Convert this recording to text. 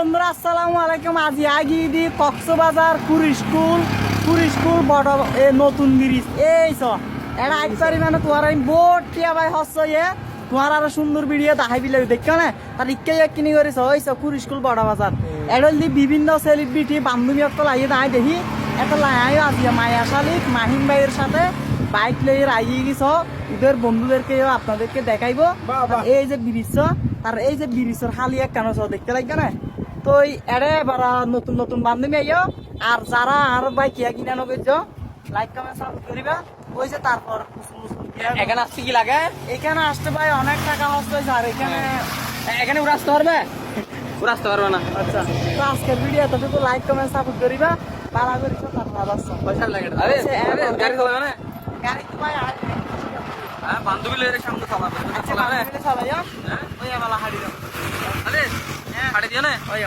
বন্ধুরা আসসালামু আলাইকুম। আজি আগি দি কক্সবাজার কুরি স্কুল বড় নতুন ব্রিজ এই এটা একবারই মানে তোমার আমি বোট টিয়া ভাই হচ্ছে তোমার আরো সুন্দর ভিডিও দেখাই বিলে দেখো না তার ইকে কিনি করেছ হয়েছ কুরি স্কুল বড় বাজার এডল দি বিভিন্ন সেলিব্রিটি বান্ধবী একটা লাগিয়ে দাঁড়াই দেখি একটা লাই আজি মায়া শালিক মাহিম ভাইয়ের সাথে বাইক লইয়ে আইয়ে গেছ ওদের বন্ধুদেরকে আপনাদেরকে দেখাইবো এই যে ব্রিজ আর এই যে ব্রিজের হালি এক কেন দেখতে লাগবে না তো এড়ে বারা নতুন নতুন বান্ধবী আইও আর যারা আর ভাই কিয়া কিনা নগেছ লাইক কমেন্ট সাবস্ক্রাইব করিবা ওই যে তারপর এখানে আসতে কি লাগে? এখানে আসতে ভাই অনেক টাকা হচ্ছে আর এখানে উড়াতে পারবে? উড়াতে পারবে না। আচ্ছা তো আজকের ভিডিও এতটুকু লাইক কমেন্ট সাপোর্ট করিবা পারা করিছো তারপর আসছো পয়সা লাগে। আরে গাড়ি চালাবে না? গাড়ি তো ভাই আর হ্যাঁ বান্ধবী লয়ে সামনে চালাবে। আচ্ছা চালাইও ওই আমালা হাড়ি দাও আরে হাড়ি দিও না? ওই